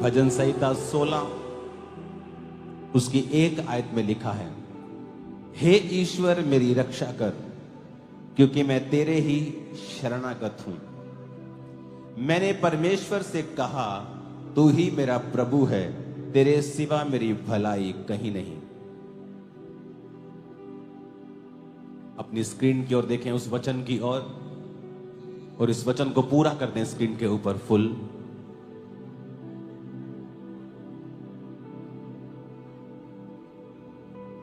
भजन संहिता 16 उसकी 1 आयत में लिखा है, हे ईश्वर मेरी रक्षा कर, क्योंकि मैं तेरे ही शरणागत हूं। मैंने परमेश्वर से कहा, तू ही मेरा प्रभु है, तेरे सिवा मेरी भलाई कहीं नहीं। अपनी स्क्रीन की ओर देखें, उस वचन की ओर, और इस वचन को पूरा कर दें स्क्रीन के ऊपर फुल।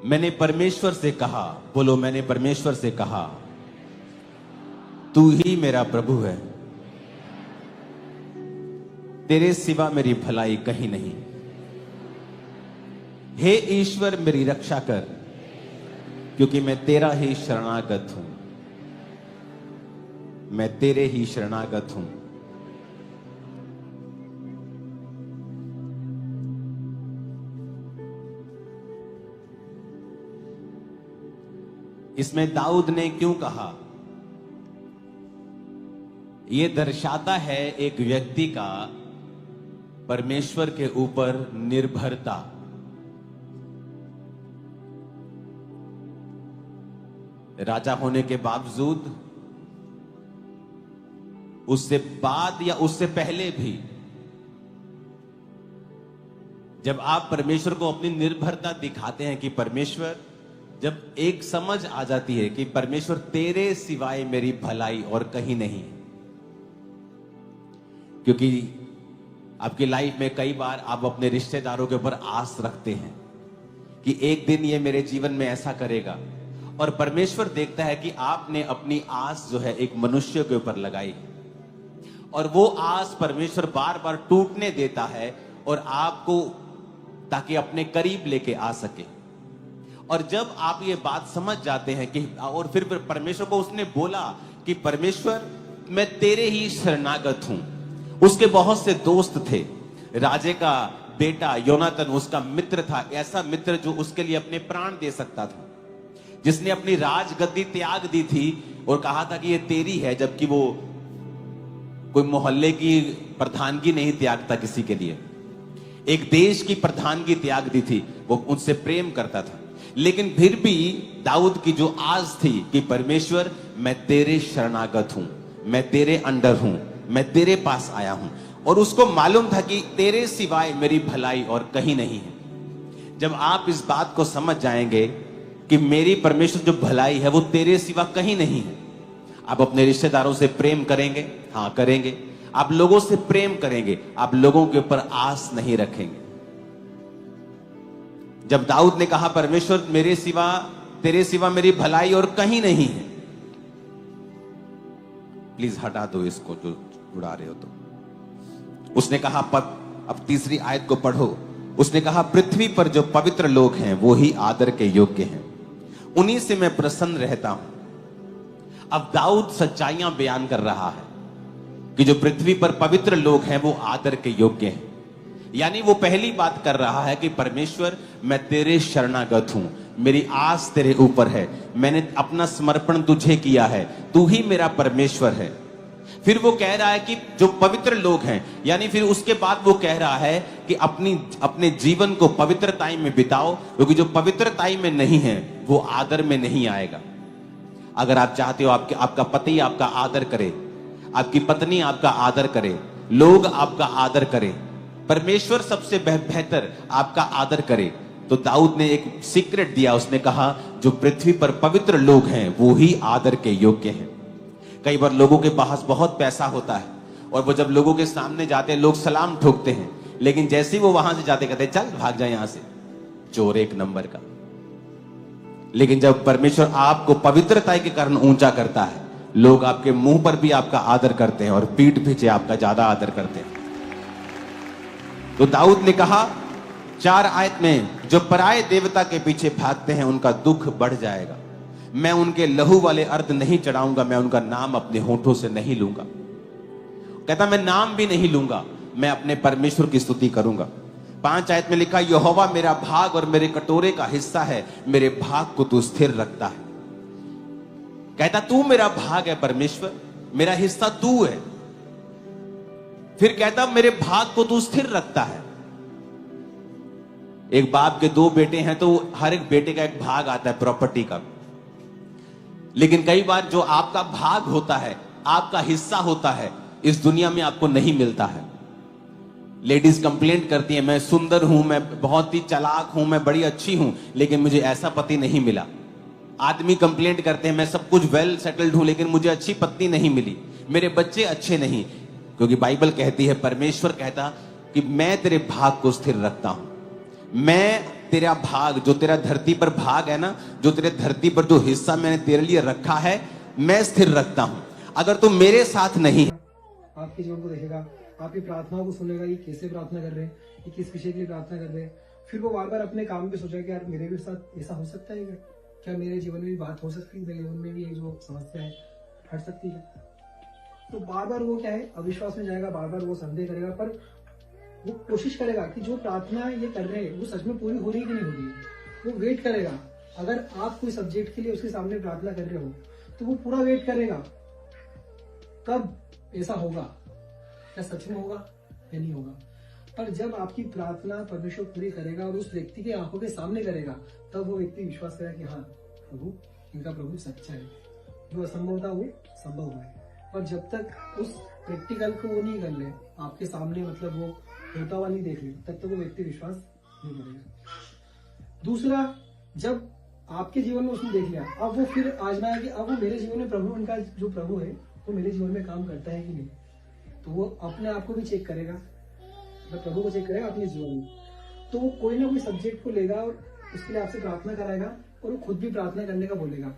मैंने परमेश्वर से कहा, बोलो मैंने परमेश्वर से कहा, तू ही मेरा प्रभु है, तेरे सिवा मेरी भलाई कहीं नहीं। हे ईश्वर मेरी रक्षा कर, क्योंकि मैं तेरा ही शरणागत हूं। मैं तेरे ही शरणागत हूं। इसमें दाऊद ने क्यों कहा? यह दर्शाता है एक व्यक्ति का परमेश्वर के ऊपर निर्भरता। राजा होने के बावजूद, उससे बाद या उससे पहले भी, जब आप परमेश्वर को अपनी निर्भरता दिखाते हैं कि परमेश्वर, जब एक समझ आ जाती है कि परमेश्वर तेरे सिवाय मेरी भलाई और कहीं नहीं, क्योंकि आपकी लाइफ में कई बार आप अपने रिश्तेदारों के ऊपर आस रखते हैं कि एक दिन ये मेरे जीवन में ऐसा करेगा, और परमेश्वर देखता है कि आपने अपनी आस जो है एक मनुष्य के ऊपर लगाई, और वो आस परमेश्वर बार बार टूटने देता है और आपको, ताकि अपने करीब लेके आ सके। और जब आप ये बात समझ जाते हैं कि, और फिर परमेश्वर को उसने बोला कि परमेश्वर मैं तेरे ही शरणागत हूं। उसके बहुत से दोस्त थे। राजे का बेटा योनातन उसका मित्र था, ऐसा मित्र जो उसके लिए अपने प्राण दे सकता था, जिसने अपनी राजगद्दी त्याग दी थी और कहा था कि ये तेरी है, जबकि वो कोई मोहल्ले की प्रधानगी नहीं त्यागता किसी के लिए, एक देश की प्रधानगी त्याग दी थी। वो उनसे प्रेम करता था, लेकिन फिर भी दाऊद की जो आस थी कि परमेश्वर मैं तेरे शरणागत हूं, मैं तेरे अंडर हूं, मैं तेरे पास आया हूं, और उसको मालूम था कि तेरे सिवाय मेरी भलाई और कहीं नहीं है। जब आप इस बात को समझ जाएंगे कि मेरी परमेश्वर जो भलाई है वो तेरे सिवा कहीं नहीं है, आप अपने रिश्तेदारों से प्रेम करेंगे, हां करेंगे, आप लोगों से प्रेम करेंगे, आप लोगों के ऊपर आस नहीं रखेंगे। जब दाऊद ने कहा परमेश्वर मेरे सिवा, तेरे सिवा मेरी भलाई और कहीं नहीं है, प्लीज हटा दो इसको जो उड़ा रहे हो। तो उसने कहा, अब तीसरी आयत को पढ़ो। उसने कहा, पृथ्वी पर जो पवित्र लोग हैं वो ही आदर के योग्य हैं, उन्हीं से मैं प्रसन्न रहता हूं। अब दाऊद सच्चाइयां बयान कर रहा है कि जो पृथ्वी पर पवित्र लोग हैं वो आदर के योग्य हैं। यानी वो पहली बात कर रहा है कि परमेश्वर मैं तेरे शरणागत हूं, मेरी आस तेरे ऊपर है, मैंने अपना समर्पण तुझे किया है, तू ही मेरा परमेश्वर है। फिर वो कह रहा है कि जो पवित्र लोग हैं, यानी फिर उसके बाद वो कह रहा है कि अपने जीवन को पवित्रताई में बिताओ, क्योंकि जो पवित्रताई में नहीं है वो आदर में नहीं आएगा। अगर आप चाहते हो आपका पति आपका आदर करे, आपकी पत्नी आपका आदर करे, लोग आपका आदर करें, परमेश्वर सबसे बेहतर आपका आदर करे, तो दाऊद ने एक सीक्रेट दिया। उसने कहा जो पृथ्वी पर पवित्र लोग हैं वो ही आदर के योग्य हैं। कई बार लोगों के पास बहुत पैसा होता है और वो जब लोगों के सामने जाते हैं लोग सलाम ठोकते हैं, लेकिन जैसे ही वो वहां से जाते कहते चल भाग जाए यहां से, चोर एक नंबर का। लेकिन जब परमेश्वर आपको पवित्रता के कारण ऊंचा करता है, लोग आपके मुंह पर भी आपका आदर करते हैं और पीठ पीछे आपका ज्यादा आदर करते हैं। तो दाऊद ने कहा 4 आयत में, जो पराये देवता के पीछे भागते हैं उनका दुख बढ़ जाएगा, मैं उनके लहू वाले अर्ध नहीं चढ़ाऊंगा, मैं उनका नाम अपने होठों से नहीं लूंगा। कहता मैं नाम भी नहीं लूंगा, मैं अपने परमेश्वर की स्तुति करूंगा। 5 आयत में लिखा, यहोवा मेरा भाग और मेरे कटोरे का हिस्सा है, मेरे भाग को तू स्थिर रखता है। कहता तू मेरा भाग है परमेश्वर, मेरा हिस्सा तू है। फिर कहता मेरे भाग को तू स्थिर रखता है। एक बाप के 2 बेटे हैं तो हर एक बेटे का एक भाग आता है प्रॉपर्टी का। लेकिन कई बार जो आपका भाग होता है, आपका हिस्सा होता है, इस दुनिया में आपको नहीं मिलता है। लेडीज कंप्लेंट करती हैं, मैं सुंदर हूं, मैं बहुत ही चालाक हूं, मैं बड़ी अच्छी हूं, लेकिन मुझे ऐसा पति नहीं मिला। आदमी कंप्लेंट करते हैं, मैं सब कुछ वेल सेटल्ड हूं, लेकिन मुझे अच्छी पत्नी नहीं मिली, मेरे बच्चे अच्छे नहीं। क्योंकि बाइबल कहती है, परमेश्वर कहता कि मैं तेरे भाग को स्थिर रखता हूं। मैं तेरा भाग, जो तेरा धरती पर भाग है ना, जो तेरे धरती पर जो हिस्सा मैंने तेरे लिए रखा है, मैं स्थिर रखता हूं। अगर तुम मेरे साथ नहीं, आपके जीवन को देखेगा, आपकी प्रार्थनाओं को सुनेगा, ये कैसे प्रार्थना कर रहे हैं, ये किस विषय के लिए प्रार्थना कर रहे हैं। फिर वो बार बार अपने काम पे सोचा कि यार मेरे भी साथ ऐसा हो सकता है क्या मेरे जीवन में भी बात हो सकती है, मेरे जीवन में भी ये जो समस्या है हट सकती है। तो बार बार वो क्या है, अविश्वास में जाएगा, बार बार वो संदेह करेगा, पर वो कोशिश करेगा कि जो प्रार्थना ये कर रहे हैं वो सच में पूरी हो रही है कि नहीं हो रही है। वो वेट करेगा। अगर आप कोई सब्जेक्ट के लिए उसके सामने प्रार्थना कर रहे हो तो वो पूरा वेट करेगा कब ऐसा होगा, क्या सच में होगा या नहीं होगा। पर जब आपकी प्रार्थना परमेश्वर पूरी करेगा और उस व्यक्ति के आंखों के सामने करेगा, तब वो व्यक्ति विश्वास करेगा कि हाँ प्रभु, इनका प्रभु सच्चा है, जो असंभव था वो संभव हुआ है। और जब तक उस प्रैक्टिकल को वो नहीं कर ले, आपके सामने मतलब वो होता हुआ नहीं देख ले, तब तक वो व्यक्ति विश्वास नहीं करेगा। दूसरा, जब आपके जीवन में उसने देख लिया, अब वो फिर आजमाया कि अब वो मेरे जीवन में प्रभु, उनका जो प्रभु है वो मेरे जीवन में काम करता है कि नहीं। तो वो अपने आप को भी चेक करेगा, मतलब प्रभु को चेक करेगा अपने जीवन में। तो वो कोई ना कोई सब्जेक्ट को लेगा और उसके लिए आपसे प्रार्थना कराएगा, और वो खुद भी प्रार्थना करने का बोलेगा।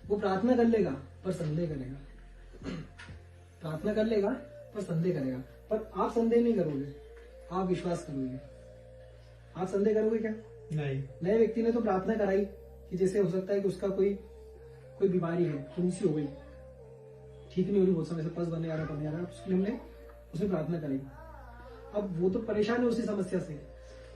वो प्रार्थना कर लेगा पर संदेह करेगा, प्रार्थना कर लेगा पर संदेह करेगा। पर आप संदेह नहीं करोगे, आप विश्वास करोगे। आप संदेह करोगे क्या? नहीं। नए व्यक्ति ने तो प्रार्थना कराई कि जैसे हो सकता है कि उसका कोई बीमारी है, फुंसी हो गई, ठीक नहीं हो रही, बहुत समय से पस बने आ रहा, उसने प्रार्थना कराई। अब वो तो परेशान है उसी समस्या से,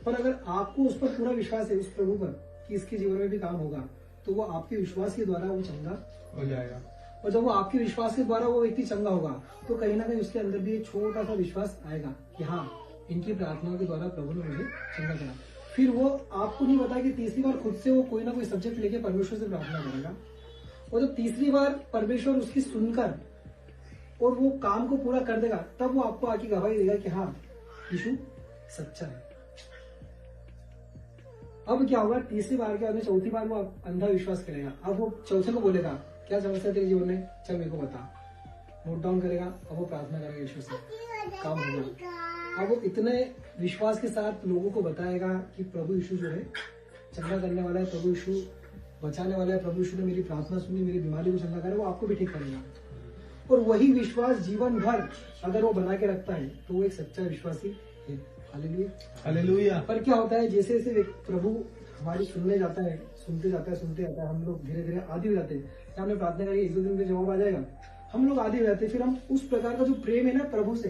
पर अगर आपको उस पर पूरा विश्वास है, उस प्रभु पर, कि इसके जीवन में भी काम होगा, तो वो आपके विश्वास के द्वारा वो चंगा हो जाएगा। और जब वो आपके विश्वास के द्वारा वो व्यक्ति चंगा होगा, तो कहीं ना कहीं उसके अंदर भी एक छोटा सा विश्वास आएगा कि हाँ, इनकी प्रार्थनाओं के द्वारा प्रभु ने मुझे चंगा करा। फिर वो आपको नहीं पता कि तीसरी बार खुद से वो कोई ना कोई सब्जेक्ट लेके परमेश्वर से प्रार्थना करेगा, और जब तीसरी बार परमेश्वर उसकी सुनकर और वो काम को पूरा कर देगा, तब वो आपको आके गवाही देगा कि हाँ, यीशु सच्चा है। अब क्या होगा, तीसरी बार के बाद चौथी बार वो अंधा विश्वास करेगा। अब वो चौथे को बोलेगा, क्या समस्या तेरे जीवन में, चल मेरे को बता, नोट डाउन करेगा। अब वो प्रार्थना करेगा, यीशु से काम होगा। अब वो इतने विश्वास के साथ लोगों को बताएगा कि प्रभु यीशु जो है चंगा करने वाला है, प्रभु यीशु बचाने वाला है, प्रभु यीशु ने मेरी प्रार्थना सुनी, मेरी बीमारी को चंगा करे, वो आपको भी ठीक करेगा। और वही विश्वास जीवन भर अगर वो बना के रखता है, तो वो एक सच्चा विश्वासी है। Hallelujah, hallelujah. पर क्या होता है, जैसे जैसे प्रभु हमारी सुनने जाता है, सुनते जाता है, हम लोग धीरे धीरे आदी हो जाते हैं। हमने प्रार्थना करी, 1-2 दिन में जवाब आ जाएगा, हम लोग आदी हो जाते हैं। फिर हम उस प्रकार का जो प्रेम है ना प्रभु से,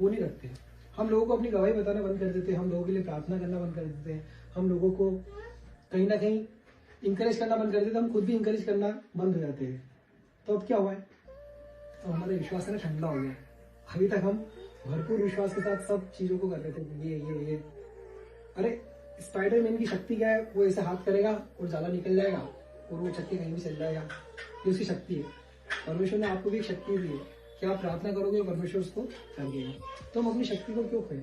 वो नहीं रखते। हम लोगों को अपनी गवाही बताना बंद कर देते हैं, हम लोगों के लिए प्रार्थना करना बंद कर देते हैं, हम लोगों को कहीं ना कहीं इंकरेज करना बंद कर देते हैं, हम खुद भी इंकरेज करना बंद हो जाते हैं। तो अब क्या हुआ है, तो हमारा विश्वास है ना ठंडा हो गया। अभी तक हम भरपूर विश्वास के साथ सब चीजों को कर रहे थे, ये अरे स्पाइडरमैन की शक्ति क्या है, वो ऐसे हाथ करेगा और जाला निकल जाएगा और वो चक्के कहीं भी चल जाएगा, ये उसकी शक्ति है। परमेश्वर ने आपको भी एक शक्ति दी है कि आप प्रार्थना करोगे, परमेश्वर उसको कर देगा। तो हम अपनी शक्ति को क्यों खोए,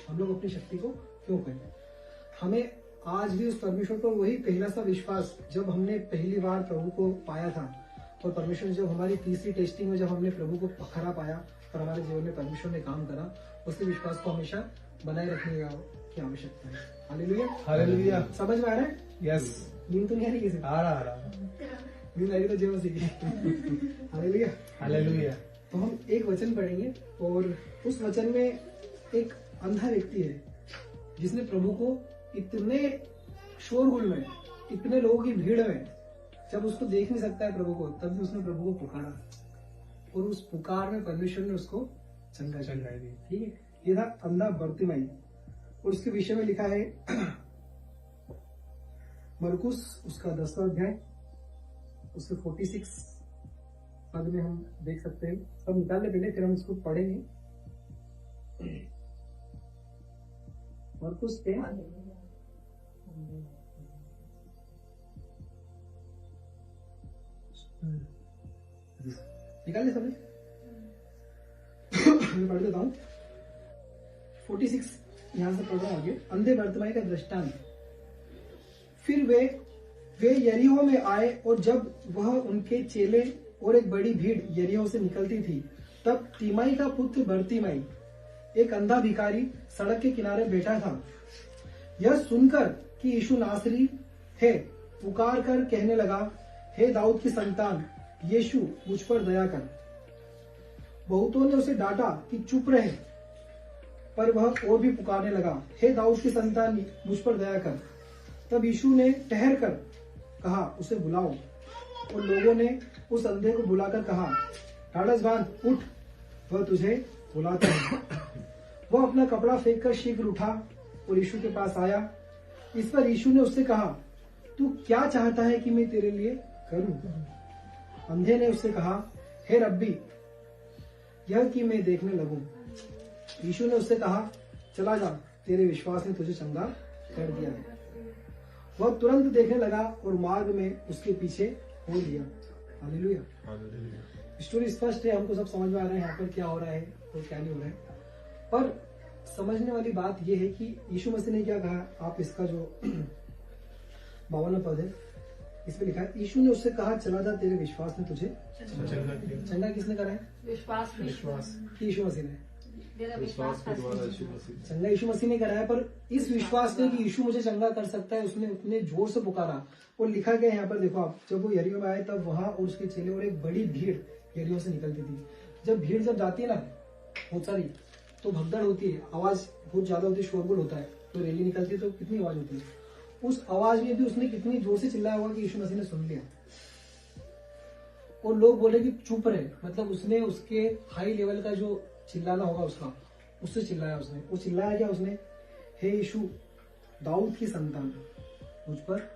हम लोग अपनी शक्ति को क्यों खोए। हमें आज भी उस परमेश्वर पर वही पहला सा विश्वास, जब हमने पहली बार प्रभु को पाया था, और परमेश्वर जब हमारी तीसरी टेस्टिंग में जब हमने प्रभु को पकड़ा पाया और हमारे जीवन में परमेश्वर ने काम करा, उसी विश्वास को हमेशा बनाए रखने की आवश्यकता है। Hallelujah, hallelujah. समझ में आ रहा है? यस। नींद तो नहीं आ रही किसी? आ रहा नींद आ रही तो जय मसीह की। Hallelujah, hallelujah. तो हम एक वचन पढ़ेंगे, और उस वचन में एक अंधा व्यक्ति है जिसने प्रभु को इतने शोरगुल में, इतने लोगों की भीड़ में, जब उसको देख नहीं सकता है प्रभु को, तब भी उसने प्रभु को पुकारा, और उस पुकार में परमेश्वर ने उसको चंगा दी। ठीक है, ये था अंधा बर्तिमाई। और उसके विषय में लिखा है मरकुस उसका 10वां अध्याय, उसके 46 पद में हम देख सकते हैं। सब निकालने पहले फिर हम इसको पढ़ेंगे। मरकुस 10 निकालिए समझ। मैं पढ़ देता हूँ 46 यहां से पढ़ रहा हूं आगे। अंधे बर्तिमाई का दृष्टांत। फिर वे यरीहो में आए और जब वह उनके चेले और एक बड़ी भीड़ यरीहो से निकलती थी तब तीमाई का पुत्र बर्तिमाई एक अंधा भिखारी सड़क के किनारे बैठा था। यह सुनकर कि यीशु नासरी है पुकार कर कहने लगा, हे दाऊद की संतान यीशु मुझ पर दया कर। बहुतों ने उसे डांटा कि चुप रहे, पर वह और भी पुकारने लगा, हे दाऊद की संतान मुझ पर दया कर। तब यीशु ने ठहर कर कहा, उसे बुलाओ। और लोगों ने उस अंधे को बुलाकर कहा, ढाढ़स बांध, उठ, वह तुझे बुलाता है। वह अपना कपड़ा फेंक कर शीघ्र उठा और यीशु के पास आया। इस पर यीशु ने उससे कहा, तू क्या चाहता है कि मैं तेरे लिए करूं? अंधे ने उससे कहा, हे रब्बी, यह कि मैं देखने लगूं। यीशु ने उससे कहा, चला जा, तेरे विश्वास ने तुझे चंगा कर दिया है। वह तुरंत देखने लगा और मार्ग में उसके पीछे हो लिया। हालेलुया। स्टोरी स्पष्ट है, हमको सब समझ में आ रहा है यहाँ पर क्या हो रहा है और क्या नहीं हो रहा है। पर समझने वाली बात यह है कि यीशु मसीह ने क्या कहा। आप इसका जो 52वां पद है इसमें लिखा है, यीशु ने उससे कहा, चला जा, तेरे विश्वास ने तुझे चंगा। किसने करा है? विश्वास कि यीशु मसीह ने। विश्वास के द्वारा चंगा यीशु मसीह ने कराया, पर इस विश्वास में कि यीशु मुझे चंगा कर सकता है उसने उतने जोर से पुकारा। और लिखा गया यहाँ पर देखो आप, जब वो यरीहो में आए तब वहां और उसके चेले और एक बड़ी भीड़ यरीहो से निकलती थी। जब भीड़ जाती है ना बहुत सारी, तो भगदड़ होती है, आवाज बहुत ज्यादा होती है, शोरगुल होता है। तो रैली निकलती है तो कितनी आवाज होती है। उस आवाज में भी उसने कितनी जोर से चिल्लाया होगा कि यीशु मसीह ने सुन लिया। और लोग बोले कि चुप रहे, मतलब उसने उसके हाई लेवल का जो चिल्लाना होगा उसका, उससे चिल्लाया उसने। वो चिल्लाया क्या उसने? हे यीशु दाऊद की संतान मुझ पर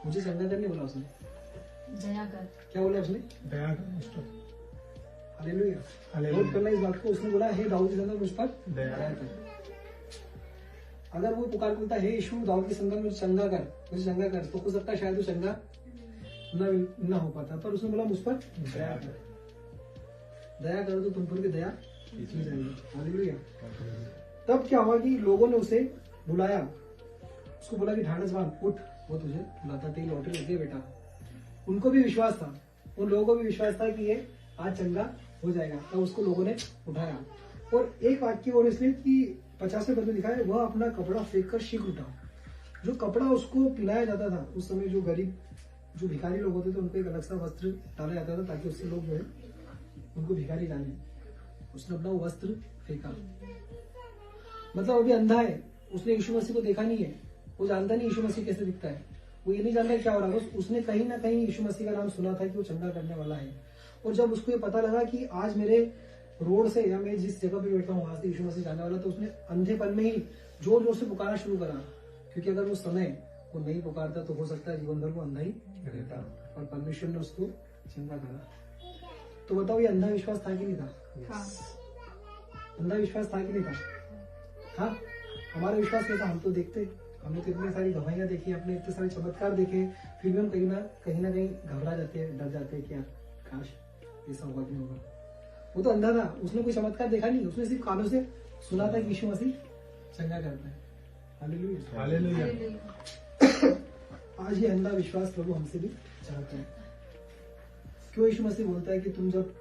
मुझे चंगा करने बोला उसने। दया कर। क्या बोला उसने? दया कर। हालेलुया। नोट करना इस बात को, उसने बोला, हे दाऊद की संतान मुझ पर दया कर। अगर वो पुकार बोलता, हे यीशु दाऊद की संतान मुझे चंगा कर, तो हो सकता है शायद वो चंगा न हो पाता। पर उसने बोला, मुझ पर दया कर। दया करो तो तुम पर भी दया की जाएगी। हालेलुया। तब क्या हुआ कि लोगों ने उसे बुलाया, उसको बोला कि ढाढ़स बांध, उठ, वो तुझे बुलाता, तेरी लॉटरी लग गई बेटा। उनको भी विश्वास था, उन लोगों को भी विश्वास था कि ये आज चंगा हो जाएगा। तब उसको लोगों ने उठाया। और एक वाक्य और इसलिए कि 50वें पद में लिखा है, वह अपना कपड़ा फेंक कर शीघ्र उठा। जो कपड़ा उसको पिलाया जाता था उस समय, जो गरीब जो भिखारी लोग होते थे उनको एक अलग सा वस्त्र डाला जाता था ताकि उससे लोग जो है उनको भिखारी जाने। उसने अपना वो वस्त्र फेंका। मतलब अभी अंधा है, उसने यीशु मसीह को देखा नहीं है, वो जानता नहीं यीशु मसीह कैसे दिखता है, वो ये नहीं जानता क्या हो रहा है। उसने कहीं ना कहीं यीशु मसीह का नाम सुना था कि वो चंगा करने वाला है। और जब उसको ये पता लगा कि आज मेरे रोड से या मैं जिस जगह पे बैठा हूँ वहां से यीशु मसीह जाने वाला, तो उसने अंधेपन में ही जोर जोर से पुकारना शुरू करा। क्योंकि अगर वो समय वो नहीं पुकारता तो हो सकता है जीवन भर वो अंधा ही रहता। और परमेश्वर ने उसको चंगा करा। तो बताओ, ये अंधा विश्वास था कि नहीं था? अंधा विश्वास था कि नहीं था? हाँ, हमारा विश्वास नहीं था। हम तो देखते, हमने तो इतनी सारी गवाहियां देखी, अपने इतने सारे चमत्कार देखे, फिर भी हम कहीं ना कहीं घबरा जाते हैं, डर जाते हैं कि यार काश ऐसा होगा कि नहीं होगा। वो तो अंधा था, उसने कोई चमत्कार देखा नहीं, उसने सिर्फ कानों से सुना था कि यीशु मसीह चंगा करता है। हालेलुया। हालेलुया। आज ये अंधा विश्वास प्रभु हमसे भी चाहता है। क्यों यीशु मसीह बोलता है कि तुम जब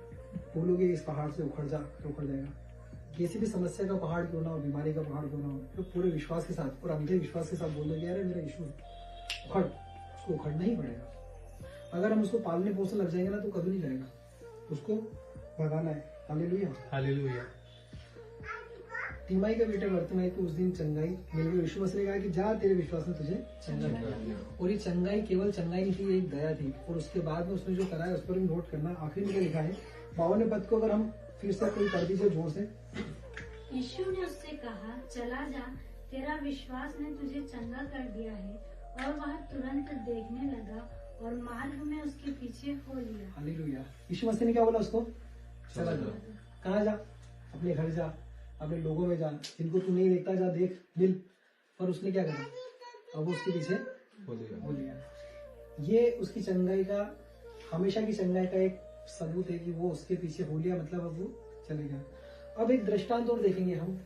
बोलोगे इस पहाड़ से उखड़ जा तो उखड़ जाएगा। किसी भी समस्या का पहाड़ क्यों ना हो, बीमारी का पहाड़ क्यों ना हो, तो पूरे विश्वास के साथ और अंधे विश्वास के साथ बोलोगे, अरे मेरा यीशु उखड़, उसको उखड़ना ही पड़ेगा। अगर हम उसको पालने पोसने लग जाएंगे ना तो कभी नहीं जाएगा, उसको भगाना है। हालेलुया। हालेलुया। तीमाई के बेटे बर्तिमाई को उस दिन चंगाई मिल गई। यीशु मसीह ने कहा कि जा, तेरे विश्वास ने तुझे चंगा किया। और ये चंगाई केवल चंगाई नहीं थी, एक दया थी। और उसके बाद में उसने जो करा है उस पर भी नोट करना। आखिर में क्या लिखा है 52वें पद को, अगर हम फिर से कोई कर दीजिए जोर से। यीशु ने उससे कहा, चला जा, तेरा विश्वास ने तुझे चंगा कर दिया है। और वह तुरंत देखने लगा और मार्ग में उसके पीछे हो लिया। हालेलुया। यीशु मसीह ने क्या बोला उसको? चला जा। कहाँ जा? अपने घर जा, अपने लोगों में जा, जिनको तू नहीं देखता जा देख मिल। पर उसने क्या करा, अब वो उसके पीछे हो लिया। ये उसकी चंगाई का, हमेशा की चंगाई का एक सबूत है कि वो उसके पीछे हो लिया, मतलब अब वो चले गया। अब एक दृष्टांत और देखेंगे हम